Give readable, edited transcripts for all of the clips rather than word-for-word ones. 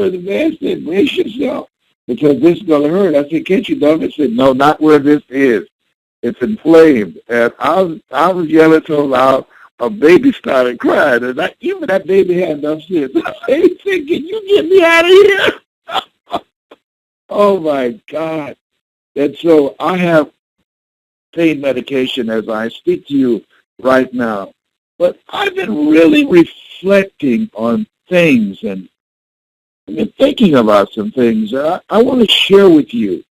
And the man said, brace yourself, because this is going to hurt. I said, can't you dumb it? He said, no, not where this is. It's inflamed. And I was yelling so loud, a baby started crying. And even that baby had enough sense. He said, can you get me out of here? Oh, my God. And so I have pain medication as I speak to you right now. But I've been really reflecting on things, and I've been thinking about some things that I want to share with you.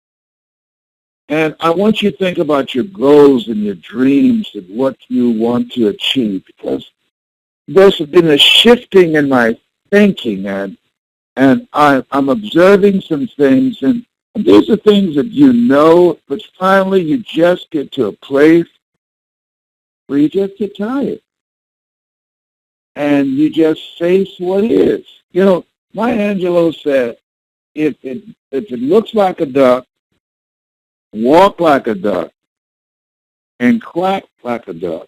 And I want you to think about your goals and your dreams and what you want to achieve, because there's been a shifting in my thinking, and I'm observing some things, and these are things that you know, but finally you just get to a place where you just get tired. And you just face what is. You know, Maya Angelou said, if it looks like a duck, walk like a duck, and quack like a duck,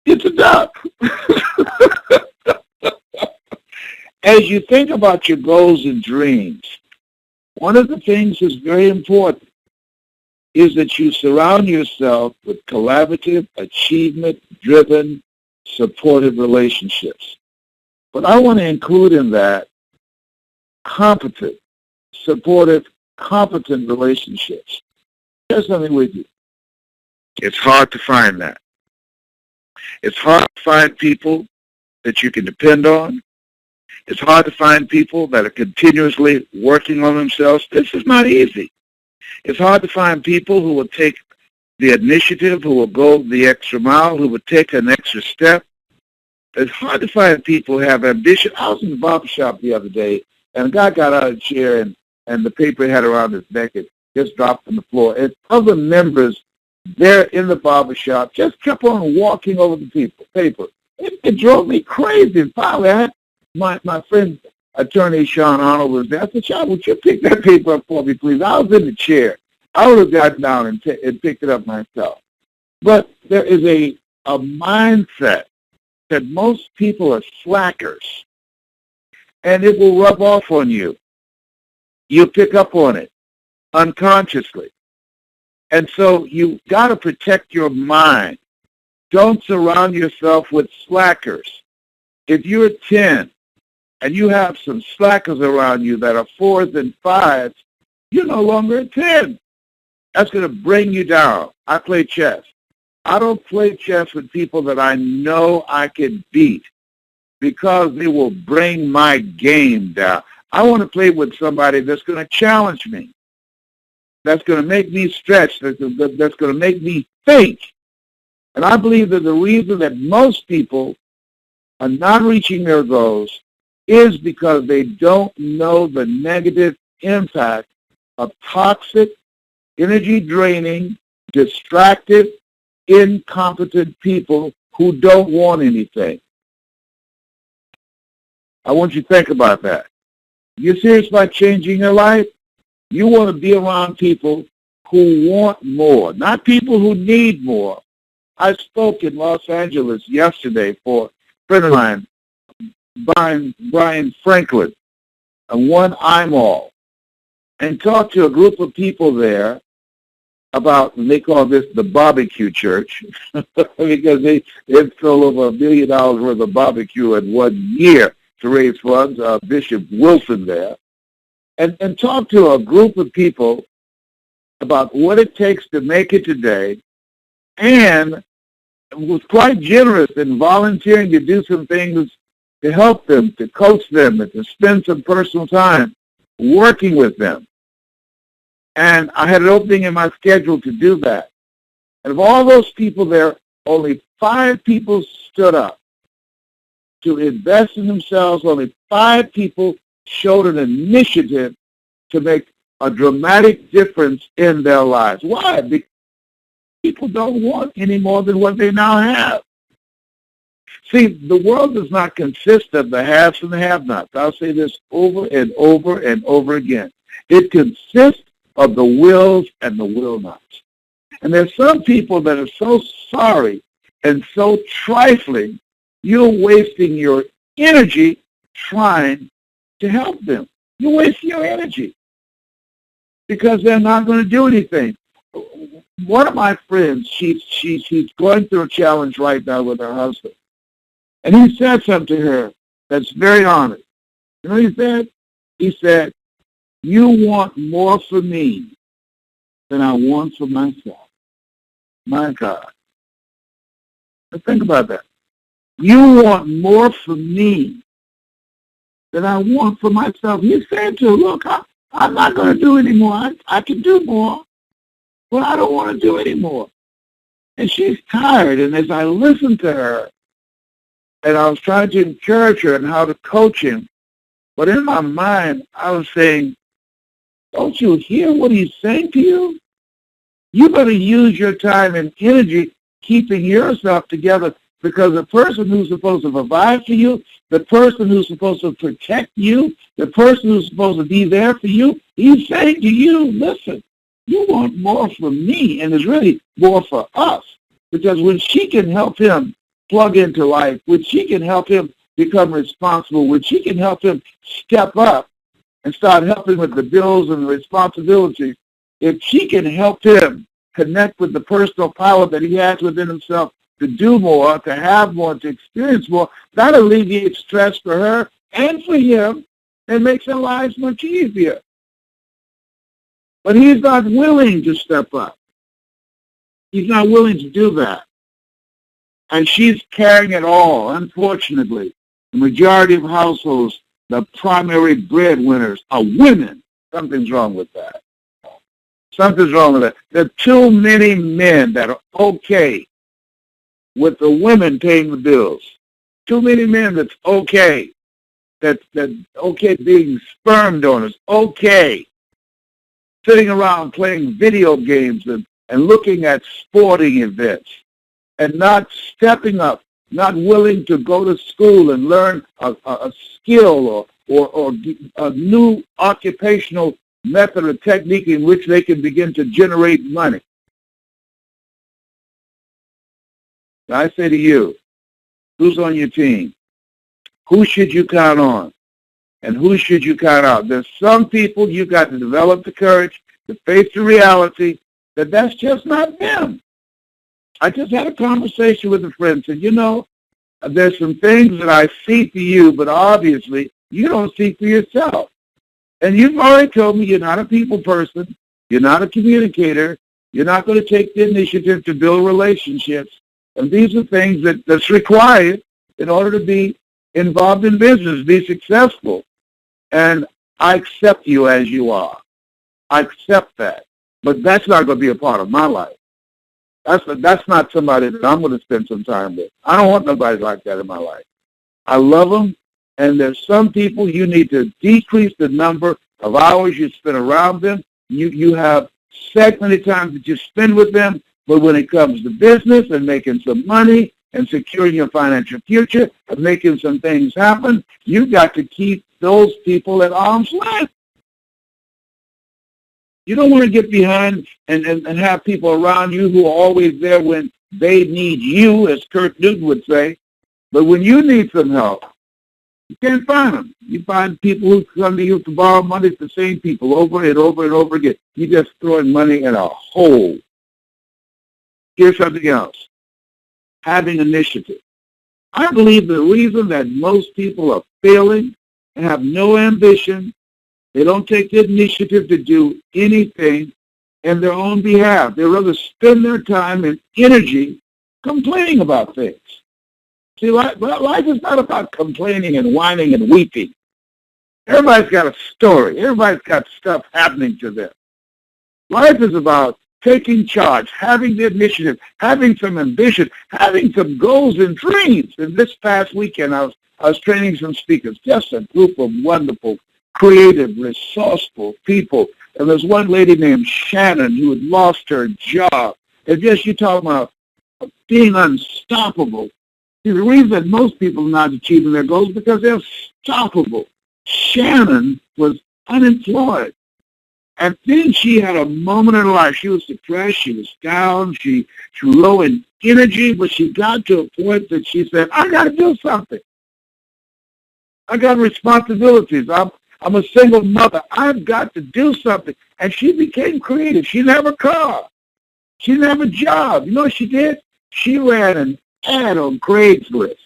it's a duck. As you think about your goals and dreams, one of the things that's very important is that you surround yourself with collaborative, achievement-driven, supportive relationships. But I want to include in that competent, supportive, competent relationships. Here's something with you. It's hard to find that. It's hard to find people that you can depend on. It's hard to find people that are continuously working on themselves. This is not easy. It's hard to find people who will take the initiative, who will go the extra mile, who will take an extra step. It's hard to find people who have ambition. I was in the barber shop the other day, and a guy got out of the chair, and the paper he had around his neck, it just dropped on the floor. And other members there in the barber shop just kept on walking over the paper. It drove me crazy. And finally, I had my friend, attorney Sean Arnold, was there. I said, Sean, would you pick that paper up for me, please? I was in the chair. I would have gotten down and picked it up myself. But there is a mindset that most people are slackers, and it will rub off on you. You'll pick up on it unconsciously. And so you've got to protect your mind. Don't surround yourself with slackers. If you're 10 and you have some slackers around you that are 4s and 5s, you're no longer a 10. That's going to bring you down. I play chess. I don't play chess with people that I know I can beat because they will bring my game down. I want to play with somebody that's going to challenge me, that's going to make me stretch, that's going to make me think. And I believe that the reason that most people are not reaching their goals is because they don't know the negative impact of toxic, energy-draining, distracted, incompetent people who don't want anything. I want you to think about that. You're serious about changing your life? You want to be around people who want more, not people who need more. I spoke in Los Angeles yesterday for a friend of mine, Brian Franklin, and One Eye Mall, and talked to a group of people there about, they call this the barbecue church, because they sold over $1 million worth of barbecue in 1 year to raise funds, Bishop Wilson there, and talk to a group of people about what it takes to make it today, and was quite generous in volunteering to do some things to help them, to coach them, and to spend some personal time working with them. And I had an opening in my schedule to do that. And of all those people there, only 5 people stood up to invest in themselves. Only 5 people showed an initiative to make a dramatic difference in their lives. Why? Because people don't want any more than what they now have. See, the world does not consist of the haves and the have-nots. I'll say this over and over and over again. It consists of the wills and the will-nots. And there's some people that are so sorry and so trifling, you're wasting your energy trying to help them. You're wasting your energy because they're not going to do anything. One of my friends, she's going through a challenge right now with her husband. And he said something to her that's very honest. You know what he said? He said, you want more for me than I want for myself. My God. Now think about that. You want more for me than I want for myself. He said to her, look, I'm not going to do any more. I can do more, but I don't want to do any more. And she's tired. And as I listened to her, and I was trying to encourage her and how to coach him, but in my mind, I was saying, don't you hear what he's saying to you? You better use your time and energy keeping yourself together, because the person who's supposed to provide for you, the person who's supposed to protect you, the person who's supposed to be there for you, he's saying to you, listen, you want more from me, and it's really more for us. Because when she can help him plug into life, when she can help him become responsible, when she can help him step up and start helping with the bills and the responsibilities, if she can help him connect with the personal power that he has within himself to do more, to have more, to experience more, that alleviates stress for her and for him and makes their lives much easier. But he's not willing to step up. He's not willing to do that. And she's carrying it all, unfortunately. The majority of households, the primary breadwinners are women. Something's wrong with that. Something's wrong with that. There are too many men that are okay with the women paying the bills. Too many men that's okay. That's okay being sperm donors. Okay. Sitting around playing video games and looking at sporting events and not stepping up, not willing to go to school and learn a skill or a new occupational method or technique in which they can begin to generate money. I say to you, who's on your team? Who should you count on? And who should you count out? There's some people you got to develop the courage to face the reality that that's just not them. I just had a conversation with a friend and said, you know, there's some things that I see for you, but obviously you don't see for yourself. And you've already told me you're not a people person, you're not a communicator, you're not going to take the initiative to build relationships. And these are things that's required in order to be involved in business, be successful. And I accept you as you are. I accept that. But that's not going to be a part of my life. That's not somebody that I'm going to spend some time with. I don't want nobody like that in my life. I love them, and there's some people you need to decrease the number of hours you spend around them. You have segmented time that you spend with them, but when it comes to business and making some money and securing your financial future and making some things happen, you've got to keep those people at arm's length. You don't want to get behind and have people around you who are always there when they need you, as Kurt Newton would say. But when you need some help, you can't find them. You find people who come to you to borrow money, it's the same people over and over and over again. You're just throwing money in a hole. Here's something else. Having initiative. I believe the reason that most people are failing and have no ambition, they don't take the initiative to do anything in their own behalf. They rather spend their time and energy complaining about things. See, life is not about complaining and whining and weeping. Everybody's got a story. Everybody's got stuff happening to them. Life is about taking charge, having the initiative, having some ambition, having some goals and dreams. And this past weekend, I was training some speakers, just a group of wonderful, creative, resourceful people. And there's one lady named Shannon who had lost her job. And just you talking about being unstoppable. See, the reason that most people are not achieving their goals is because they're unstoppable. Shannon was unemployed. And then she had a moment in her life. She was depressed. She was down. She was low in energy. But she got to a point that she said, I got to do something. I got responsibilities. I'm a single mother. I've got to do something. And she became creative. She didn't have a car. She didn't have a job. You know what she did? She ran an ad on Craigslist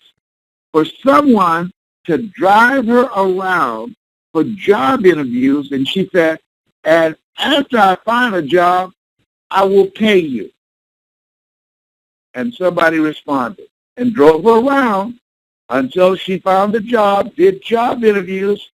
for someone to drive her around for job interviews. And she said, and after I find a job, I will pay you. And somebody responded and drove her around until she found a job, did job interviews,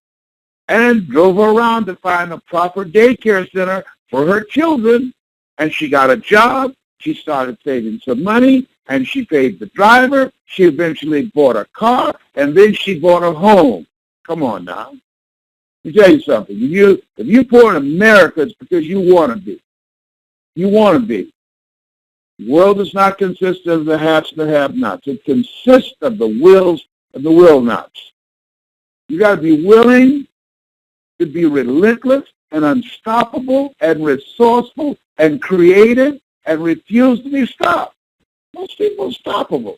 and drove her around to find a proper daycare center for her children. And she got a job. She started saving some money, and she paid the driver. She eventually bought a car, and then she bought a home. Come on now. Let me tell you something. If you're poor in America, it's because you want to be. You want to be. The world does not consist of the haves and the have-nots. It consists of the wills and the will-nots. You got to be willing to be relentless and unstoppable and resourceful and creative and refuse to be stopped. Most people are stoppable.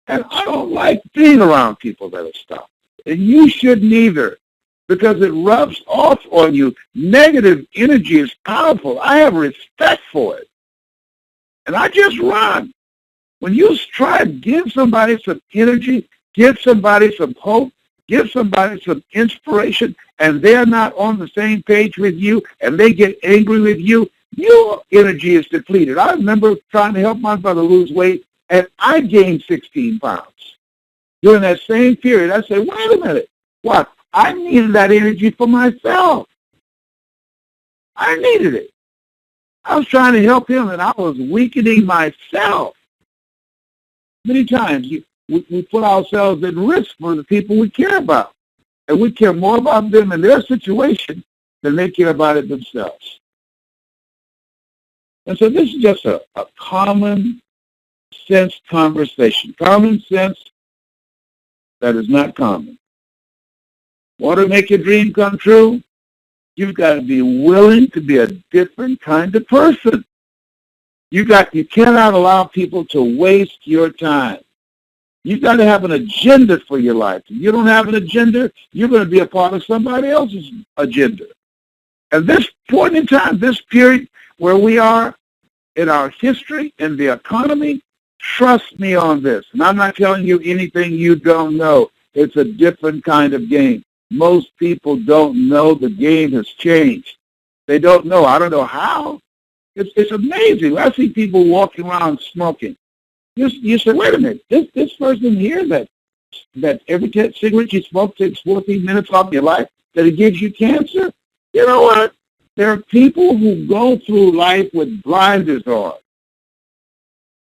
And I don't like being around people that are stopped. And you shouldn't either, because it rubs off on you. Negative energy is powerful. I have respect for it. And I just run. When you try to give somebody some energy, give somebody some hope, give somebody some inspiration, and they're not on the same page with you, and they get angry with you, your energy is depleted. I remember trying to help my brother lose weight, and I gained 16 pounds. During that same period, I said, wait a minute. What? I needed that energy for myself. I needed it. I was trying to help him, and I was weakening myself. Many times we put ourselves at risk for the people we care about. And we care more about them and their situation than they care about it themselves. And so this is just a common sense conversation. Common sense that is not common. Want to make your dream come true? You've got to be willing to be a different kind of person. You cannot allow people to waste your time. You've got to have an agenda for your life. If you don't have an agenda, you're going to be a part of somebody else's agenda. At this point in time, this period where we are in our history, in the economy, trust me on this. And I'm not telling you anything you don't know. It's a different kind of game. Most people don't know the game has changed. They don't know. I don't know how. It's amazing. I see people walking around smoking. You say, wait a minute, this person here that every cigarette you smoke takes 14 minutes off your life, that it gives you cancer? You know what? There are people who go through life with blinders on,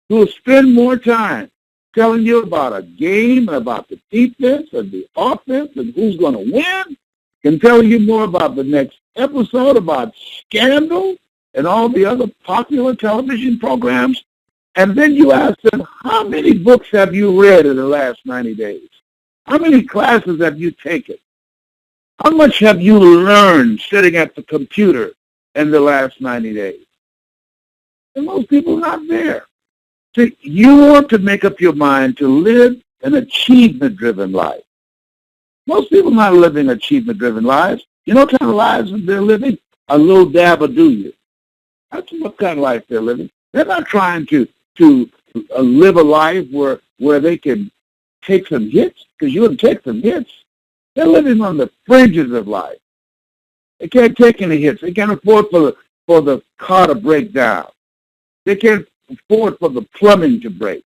who will spend more time telling you about a game, about the defense and the offense and who's going to win, can tell you more about the next episode, about Scandal and all the other popular television programs. And then you ask them, how many books have you read in the last 90 days? How many classes have you taken? How much have you learned sitting at the computer in the last 90 days? And most people are not there. So you want to make up your mind to live an achievement-driven life. Most people are not living achievement-driven lives. You know what kind of lives they're living? A little dab of do you. That's what kind of life they're living. They're not trying to live a life where they can take some hits, because you can take some hits. They're living on the fringes of life. They can't take any hits. They can't afford for the car to break down. They can't afford for the plumbing to break.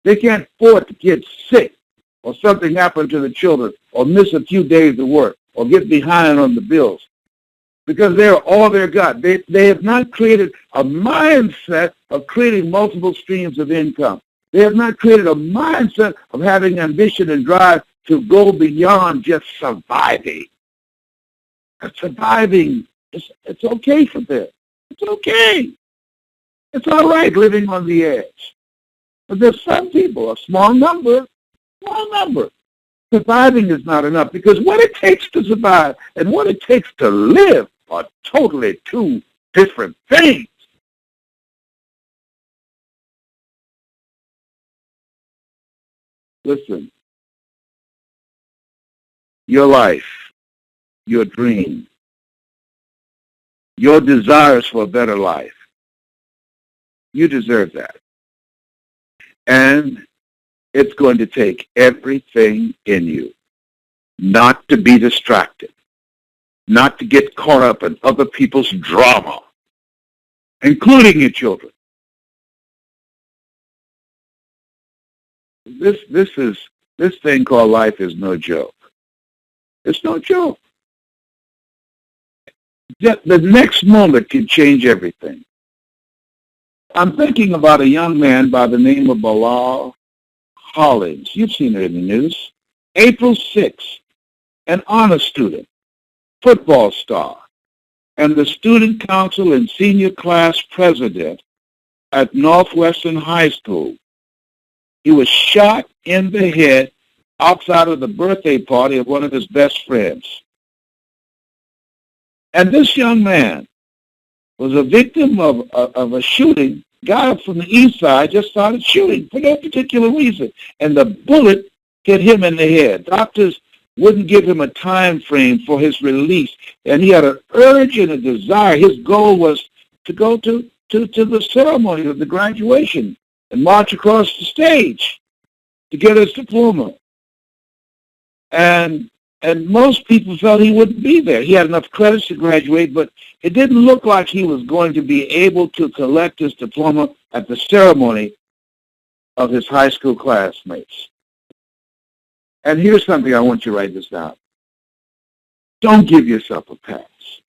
They can't afford to get sick or something happen to the children or miss a few days of work or get behind on the bills, because they're all they've got. They have not created a mindset of creating multiple streams of income. They have not created a mindset of having ambition and drive to go beyond just surviving. Surviving, it's okay for them. It's okay. It's all right living on the edge. But there's some people, a small number, surviving is not enough, because what it takes to survive and what it takes to live are totally two different things. Listen, your life, your dream, your desires for a better life. You deserve that. And it's going to take everything in you not to be distracted, not to get caught up in other people's drama, including your children. This thing called life is no joke. It's no joke. The next moment can change everything. I'm thinking about a young man by the name of Bilal Hollings. You've seen it in the news. April 6th, an honor student, football star, and the student council and senior class president at Northwestern High School. He was shot in the head outside of the birthday party of one of his best friends. And this young man was a victim of a shooting. Guy from the east side just started shooting for no particular reason. And the bullet hit him in the head. Doctors wouldn't give him a time frame for his release. And he had an urge and a desire. His goal was to go to the ceremony of the graduation and march across the stage to get his diploma. And most people felt he wouldn't be there. He had enough credits to graduate, but it didn't look like he was going to be able to collect his diploma at the ceremony of his high school classmates. And here's something I want you to write this down. Don't give yourself a pass.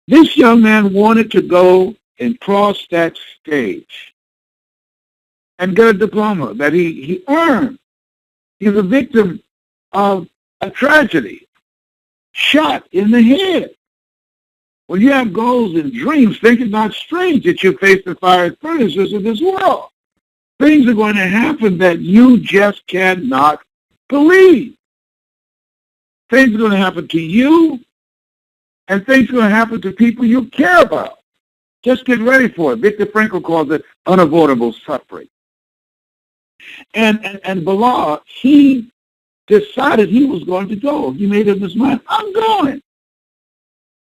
This young man wanted to go and cross that stage and get a diploma that he earned. He's a victim of a tragedy, shot in the head. When you have goals and dreams, think it not strange that you face the fiery furnaces of this world. Things are going to happen that you just cannot believe. Things are going to happen to you, and things are going to happen to people you care about. Just get ready for it. Viktor Frankl calls it unavoidable suffering. And Bilal, he decided he was going to go. He made up his mind, I'm going.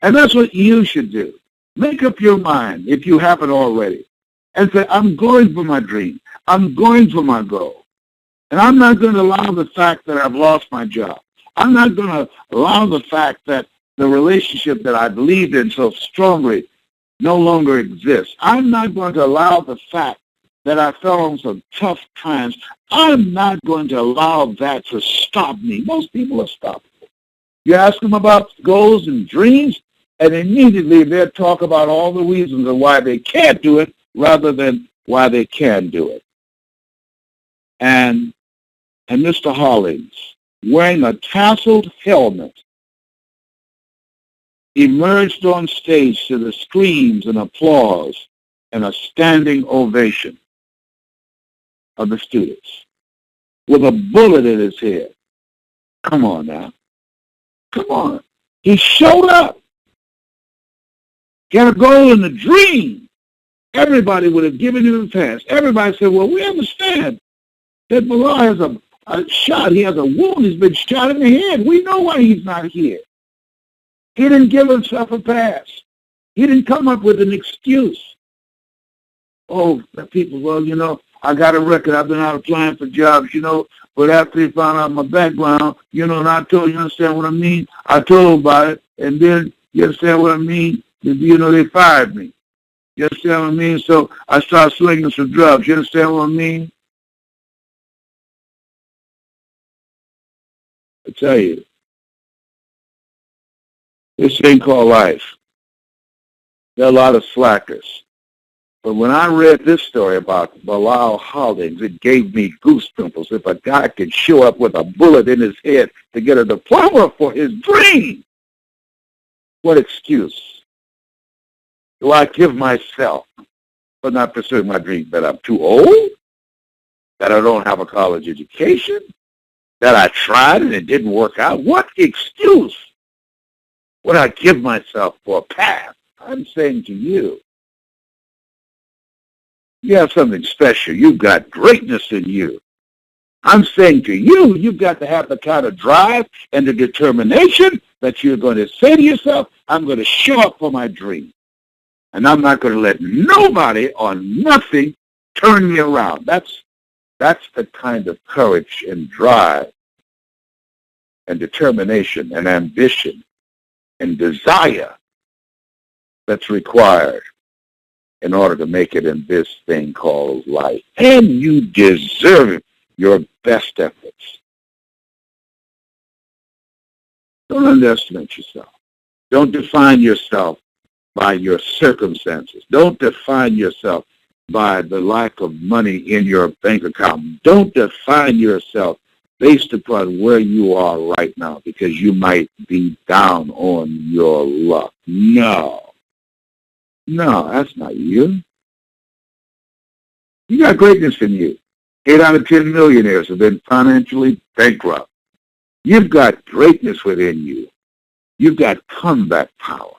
And that's what you should do. Make up your mind, if you haven't already, and say, I'm going for my dream. I'm going for my goal. And I'm not going to allow the fact that I've lost my job. I'm not going to allow the fact that the relationship that I believed in so strongly no longer exists. I'm not going to allow the fact that I fell on some tough times. I'm not going to allow that to stop me. Most people are stopped. You ask them about goals and dreams, and immediately they'll talk about all the reasons of why they can't do it rather than why they can do it. And Mr. Hollings, wearing a tasseled helmet, emerged on stage to the screams and applause and a standing ovation of the students with a bullet in his head. Come on now. Come on. He showed up. He had a goal and a dream. Everybody would have given him a pass. Everybody said, well, we understand that Bilal has a shot. He has a wound. He's been shot in the head. We know why he's not here. He didn't give himself a pass. He didn't come up with an excuse. Oh, the people, well, you know, I got a record. I've been out applying for jobs, you know, but after he found out my background, you know, and I told you understand what I mean? I told him about it, and then, you understand what I mean? You know, they fired me. You understand what I mean? So I started slinging some drugs. You understand what I mean? I tell you, this thing called life, there are a lot of slackers. But when I read this story about Bilal Hollings, it gave me goosebumps. If a guy could show up with a bullet in his head to get a diploma for his dream, what excuse do I give myself for not pursuing my dream? That I'm too old? That I don't have a college education? That I tried and it didn't work out? What excuse would I give myself for a path? I'm saying to you, you have something special. You've got greatness in you. I'm saying to you, you've got to have the kind of drive and the determination that you're going to say to yourself, I'm going to show up for my dream. And I'm not going to let nobody or nothing turn me around. That's the kind of courage and drive and determination and ambition and desire that's required in order to make it in this thing called life. And you deserve your best efforts. Don't underestimate yourself. Don't define yourself by your circumstances. Don't define yourself by the lack of money in your bank account. Don't define yourself based upon where you are right now because you might be down on your luck. No, that's not you. You got greatness in you. 8 out of 10 millionaires have been financially bankrupt. You've got greatness within you. You've got comeback power.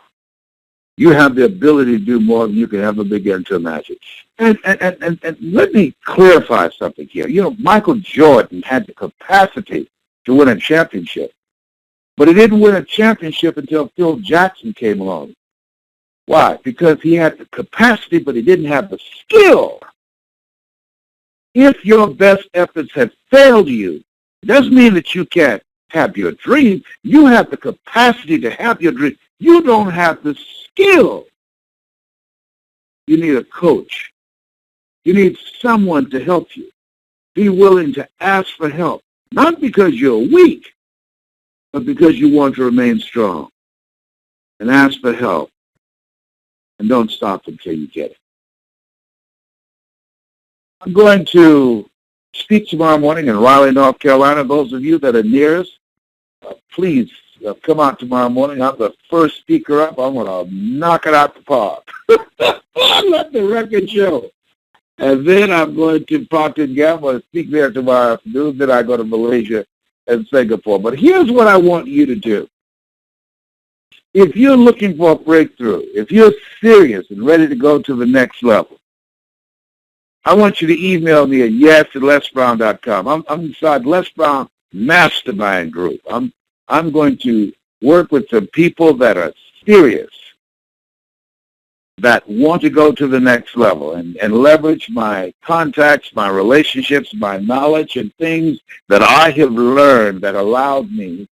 You have the ability to do more than you can ever begin to imagine. And let me clarify something here. You know, Michael Jordan had the capacity to win a championship, but he didn't win a championship until Phil Jackson came along. Why? Because he had the capacity, but he didn't have the skill. If your best efforts have failed you, it doesn't mean that you can't have your dream. You have the capacity to have your dream. You don't have the skill. You need a coach. You need someone to help you. Be willing to ask for help, not because you're weak, but because you want to remain strong. And ask for help. And don't stop until you get it. I'm going to speak tomorrow morning in Raleigh, North Carolina. Those of you that are near us, please come out tomorrow morning. I'm the first speaker up. I'm going to knock it out the park. Let the record show. And then I'm going to Procter & Gamble and speak there tomorrow afternoon. Then I go to Malaysia and Singapore. But here's what I want you to do. If you're looking for a breakthrough, if you're serious and ready to go to the next level, I want you to email me at yes@lesbrown.com. I'm inside Les Brown Mastermind Group. I'm going to work with some people that are serious, that want to go to the next level and leverage my contacts, my relationships, my knowledge, and things that I have learned that allowed me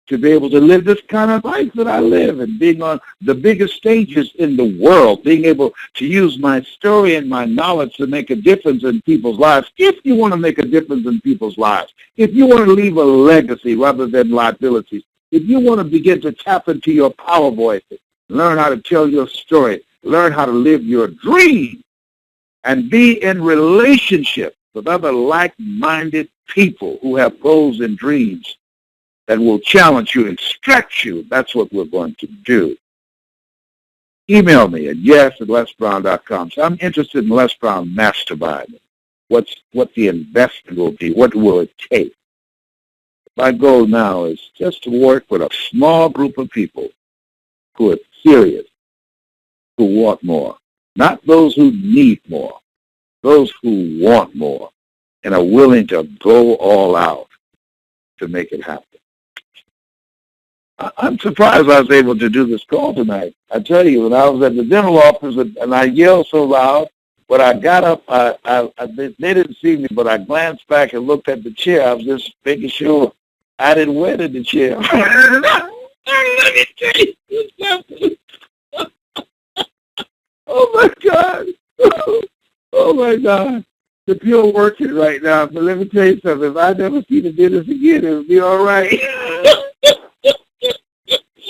to be able to live this kind of life that I live, and being on the biggest stages in the world, being able to use my story and my knowledge to make a difference in people's lives. If you want to make a difference in people's lives, if you want to leave a legacy rather than liabilities, if you want to begin to tap into your power voices, learn how to tell your story, learn how to live your dream, and be in relationship with other like-minded people who have goals and dreams that will challenge you and stretch you, that's what we're going to do. Email me at yes@lesbrown.com. So I'm interested in Les Brown Mastermind. What the investment will be. What will it take? My goal now is just to work with a small group of people who are serious, who want more. Not those who need more. Those who want more and are willing to go all out to make it happen. I'm surprised I was able to do this call tonight. I tell you, when I was at the dental office and I yelled so loud, when I got up, they didn't see me, but I glanced back and looked at the chair. I was just making sure I didn't wet in the chair. Let me tell you something. Oh, my God. Oh, my God. The pill working right now, but let me tell you something. If I never see the dentist again, it'll be all right.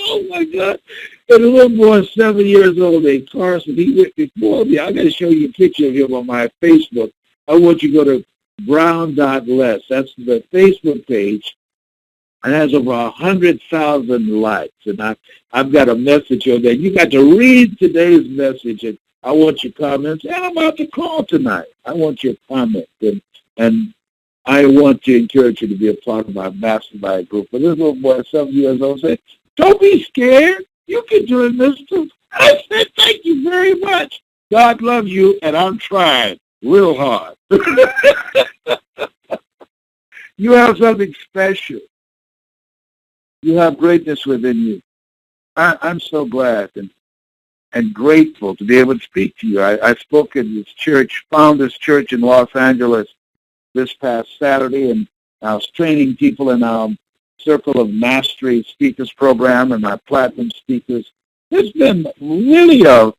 Oh, my God. And the little boy is 7 years old, named Carson. He went before me. I got to show you a picture of him on my Facebook. I want you to go to brown.les. That's the Facebook page. It has over 100,000 likes. And I've got a message on there. You got to read today's message, and I want your comments. And I'm about to call tonight. I want your comments. And I want to encourage you to be a part of my mastermind group. But this little boy, 7 years old, said, "Don't be scared. You can do it, mister." I said, "Thank you very much. God loves you, and I'm trying real hard." You have something special. You have greatness within you. I'm so glad and grateful to be able to speak to you. I spoke in this church, Founders Church in Los Angeles this past Saturday, and I was training people in our Circle of Mastery Speakers program and my Platinum Speakers. It's been really a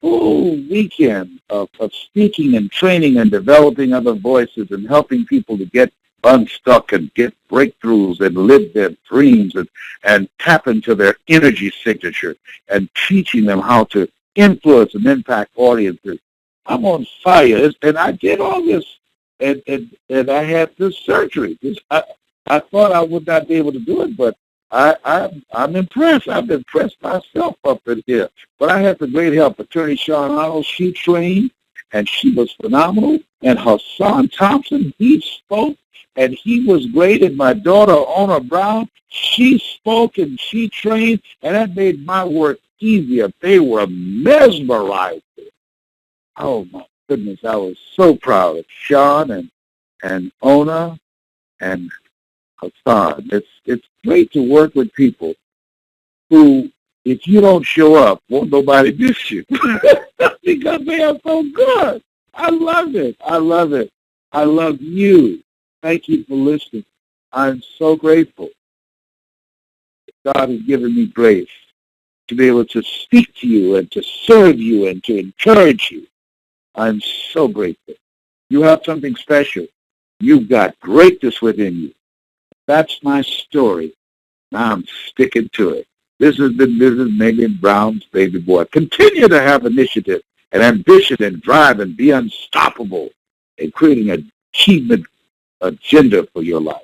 full weekend of speaking and training and developing other voices and helping people to get unstuck and get breakthroughs and live their dreams and tap into their energy signature and teaching them how to influence and impact audiences. I'm on fire. And I did all this, and I had this surgery. I thought I would not be able to do it, but I'm impressed. I've impressed myself up in here. But I had the great help. Attorney Sean Arnold, she trained, and she was phenomenal. And Hassan Thompson, he spoke, and he was great. And my daughter, Ona Brown, she spoke and she trained, and that made my work easier. They were mesmerized. Oh, my goodness. I was so proud of Sean and Ona and Hassan. It's great to work with people who, if you don't show up, won't nobody miss you because they are so good. I love it. I love it. I love you. Thank you for listening. I'm so grateful. God has given me grace to be able to speak to you and to serve you and to encourage you. I'm so grateful. You have something special. You've got greatness within you. That's my story. Now I'm sticking to it. This is Megan Brown's baby boy. Continue to have initiative and ambition and drive and be unstoppable in creating an achievement agenda for your life.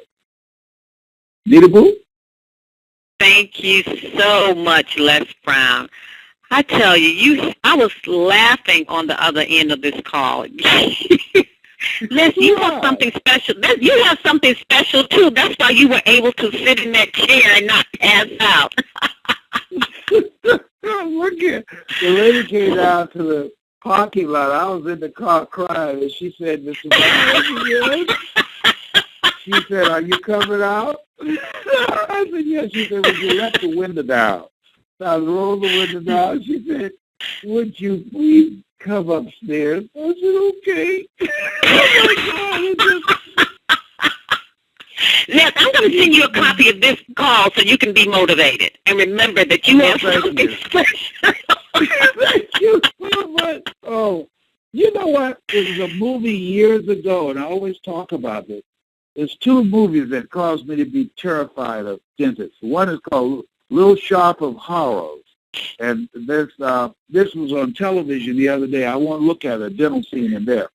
Nita Boo? Thank you so much, Les Brown. I tell you, I was laughing on the other end of this call. Les, you have something special. You have something special, too. That's why you were able to sit in that chair and not pass out. Look at the lady came down to the parking lot. I was in the car crying, and she said, Mr. Brown, she said, are you coming out? I said, yes. She said, would you let the window down? So I rolled the window down. She said, would you please come upstairs? I said, okay. Oh, my God. Les, I'm going to send you a copy of this call so you can be motivated. And remember that you have something special. Thank you so much. Oh, you know what? There was a movie years ago, and I always talk about this. There's two movies that caused me to be terrified of dentists. One is called Little Shop of Horrors. And this was on television the other day. I want to look at a dental scene in there.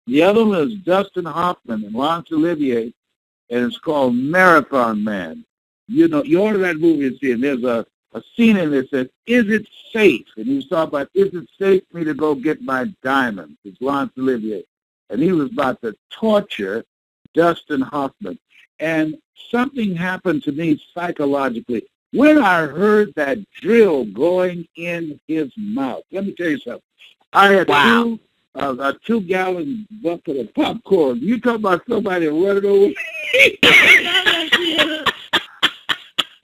The other one is Dustin Hoffman and Laurence Olivier, and it's called Marathon Man. You know, you order that movie and see, and there's a scene in there that says, is it safe? And he was talking about, is it safe for me to go get my diamonds? It's Laurence Olivier. And he was about to torture Dustin Hoffman. And something happened to me psychologically when I heard that drill going in his mouth. Let me tell you something. I had a 2-gallon bucket of popcorn. You talk about somebody running over.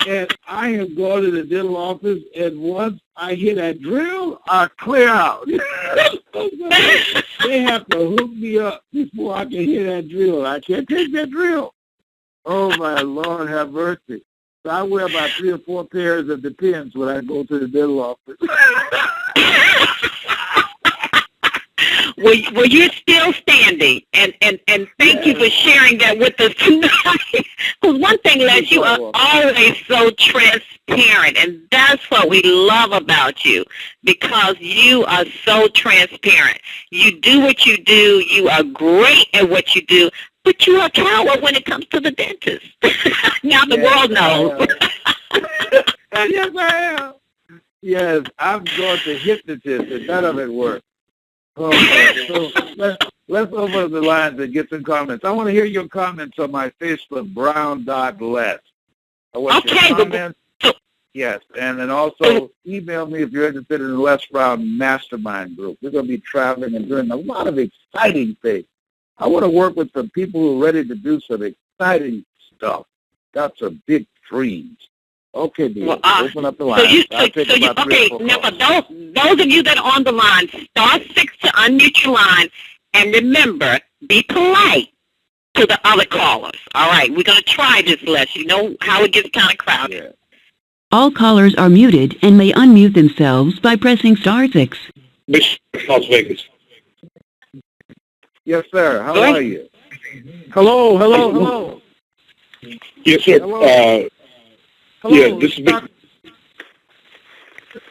And I have gone to the dental office, and once I hear that drill, I clear out. They have to hook me up before I can hear that drill. I can't take that drill. Oh, my Lord, have mercy. So I wear about 3 or 4 pairs of Depends when I go to the dental office. Well, you're still standing, and thank you for sharing that with us tonight. Because one thing, Les, you are always so transparent, and that's what we love about you, because you are so transparent. You do what you do. You are great at what you do, but you are a coward when it comes to the dentist. Now the world knows. Yes, I am. Yes, I'm going to hypnotist, and none of it works. Okay, so let's open the lines and get some comments. I want to hear your comments on my Facebook, brown.les. I want your comments. Yes, and then also email me if you're interested in the Les Brown Mastermind Group. We're going to be traveling and doing a lot of exciting things. I want to work with some people who are ready to do some exciting stuff. Got some big dreams. Okay, dear. Well, Open up the line. Okay, now for those of you that are on the line, *6 to unmute your line, and remember, be polite to the other callers. All right, we're going to try this, Les. You know how it gets kind of crowded. Yeah. All callers are muted and may unmute themselves by pressing *6. Las Vegas. Yes, sir. How are you? Hello. Yes, sir. Hello, Yeah, this is Doc.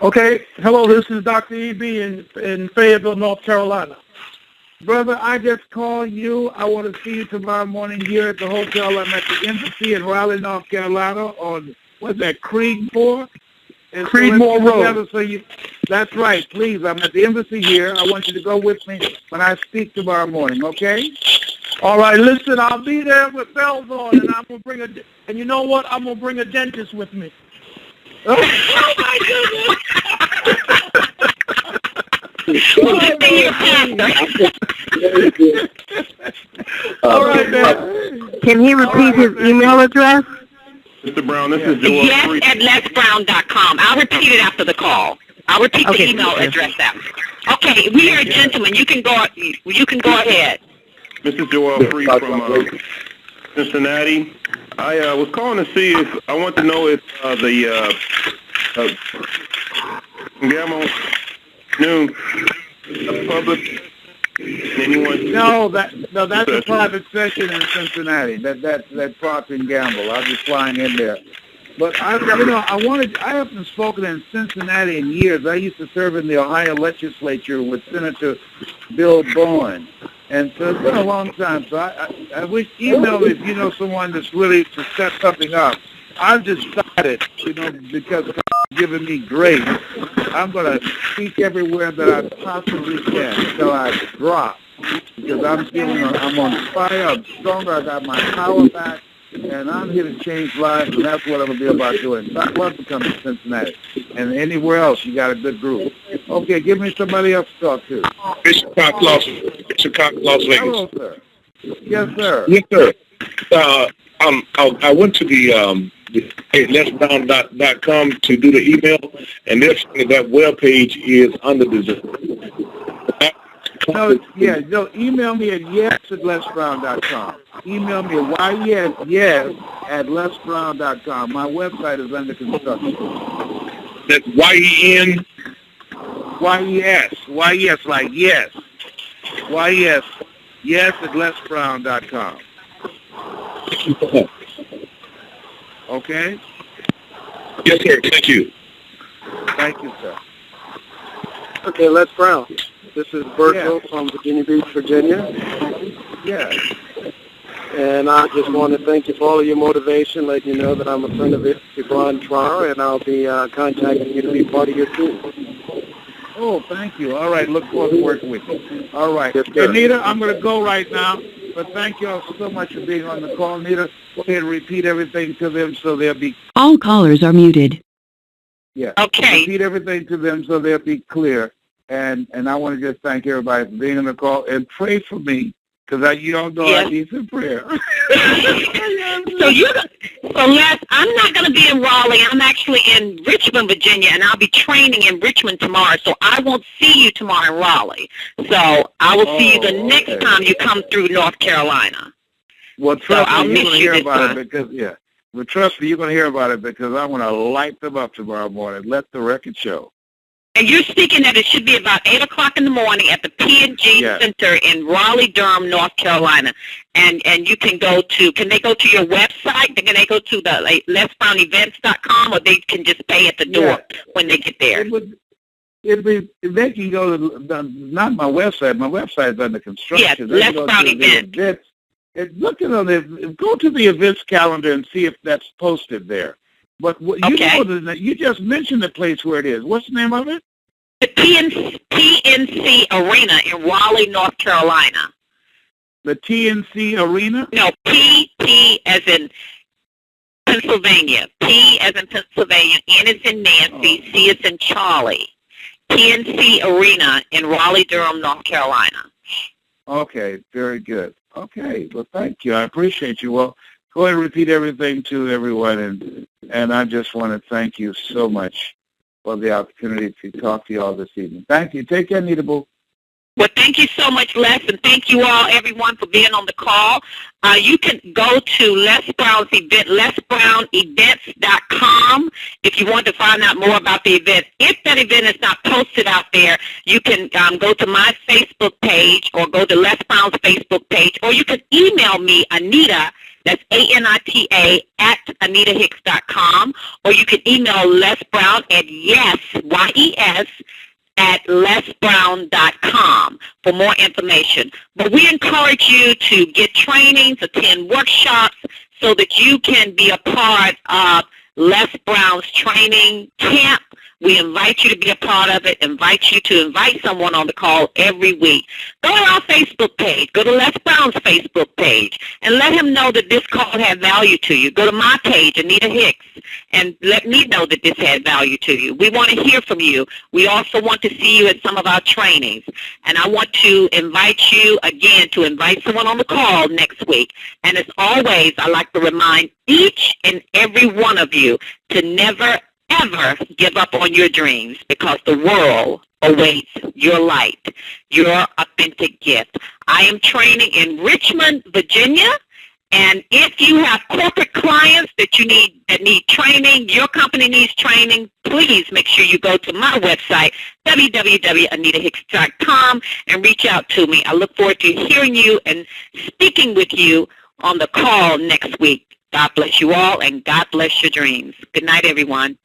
Okay. Hello, this is Dr. E.B. in Fayetteville, North Carolina. Brother, I just called you. I want to see you tomorrow morning here at the hotel. I'm at the Embassy in Raleigh, North Carolina on, what's that, Creedmoor? Creedmoor Road. That's right. Please, I'm at the Embassy here. I want you to go with me when I speak tomorrow morning, okay? All right, listen, I'll be there with bells on, and I'm going to bring and you know what? I'm going to bring a dentist with me. Oh, my goodness. All right, man. Can he repeat his email address? Mr. Brown, this is Joel. Yes, at lesbrown.com. I'll repeat it after the call. I'll repeat the email address after. Okay, we are gentlemen. You can go ahead. This is Joel Free from Cincinnati. I was calling to see if I want to know if the Gamma Noon public anyone. No, that's a private session in Cincinnati. That's Procter & Gamble. I'll be flying in there. But I haven't spoken in Cincinnati in years. I used to serve in the Ohio legislature with Senator Bill Bowen. And so it's been a long time. So I wish, email me if you know someone that's really to set something up. I've decided, because God's given me grace, I'm going to speak everywhere that I possibly can until I drop. Because I'm on fire, I'm stronger, I got my power back, and I'm here to change lives, and that's what I'm going to be about doing. So I'd love to come to Cincinnati. And anywhere else, you got a good group. Okay, give me somebody else to talk to. Bishop Cox, Las Vegas. Hello, sir. Yes, sir. Yes, sir. I went to the lesbrown.com to do the email, and that web page is under the. Email me at yes@lesbrown.com. Email me at yes@lesbrown.com. My website is under construction. That's YEN. YES. YES, like yes. YES. Yes@lesbrown.com. Okay? Yes, sir. Thank you. Thank you, sir. Okay, Les Brown. This is Berto from Virginia Beach, Virginia. Yeah. And I just want to thank you for all of your motivation, letting you know that I'm a friend of Yvonne Trower, and I'll be contacting you to be part of your team. Oh, thank you. All right, look forward to working with you. All right. Yes, sir. Anita, I'm going to go right now, but thank you all so much for being on the call. Anita, go ahead and repeat everything to them so they'll be... All callers are muted. Yeah. Okay. Repeat everything to them so they'll be clear. And I want to just thank everybody for being on the call and pray for me because you all know I need some prayer. So Les, I'm not going to be in Raleigh. I'm actually in Richmond, Virginia, and I'll be training in Richmond tomorrow. So I won't see you tomorrow in Raleigh. So I will see you the next time you come through North Carolina. Well, trust me, you're going to hear about time. it because Well, trust me, you're going to hear about it because I'm going to light them up tomorrow morning. Let the record show. And you're speaking that it should be about 8 o'clock in the morning at the P&G Center in Raleigh-Durham, North Carolina. And you can they go to your website? Can they go to the lesbrownevents.com, or they can just pay at the door when they get there? They can go to, not my website. My website is under construction. Yes, Les Brown Events. Go to the events calendar and see if that's posted there. But you just mentioned the place where it is. What's the name of it? The PNC Arena in Raleigh, North Carolina. The TNC Arena? No, P as in Pennsylvania. P as in Pennsylvania. N is in Nancy. C is in Charlie. PNC Arena in Raleigh, Durham, North Carolina. Okay, very good. Okay, well, thank you. I appreciate you. Well, go ahead and repeat everything to everyone, and I just want to thank you so much for the opportunity to talk to you all this evening. Thank you. Take care, Nita Boo. Well, thank you so much, Les, and thank you all, everyone, for being on the call. You can go to Les Brown's event, lesbrownevents.com, if you want to find out more about the event. If that event is not posted out there, you can go to my Facebook page or go to Les Brown's Facebook page, or you can email me, Anita, that's ANITA, at AnitaHicks.com, or you can email Les Brown at yes, Y-E-S, at lesbrown.com for more information. But we encourage you to get trainings, attend workshops, so that you can be a part of Les Brown's training camp. We invite you to be a part of it, invite you to invite someone on the call every week. Go to our Facebook page, go to Les Brown's Facebook page, and let him know that this call had value to you. Go to my page, Anita Hicks, and let me know that this had value to you. We want to hear from you. We also want to see you at some of our trainings. And I want to invite you, again, to invite someone on the call next week. And as always, I like to remind each and every one of you to never, ever give up on your dreams, because the world awaits your light, your authentic gift. I am training in Richmond, Virginia, and if you have corporate clients that need training, your company needs training, please make sure you go to my website, www.anitahicks.com, and reach out to me. I look forward to hearing you and speaking with you on the call next week. God bless you all, and God bless your dreams. Good night, everyone.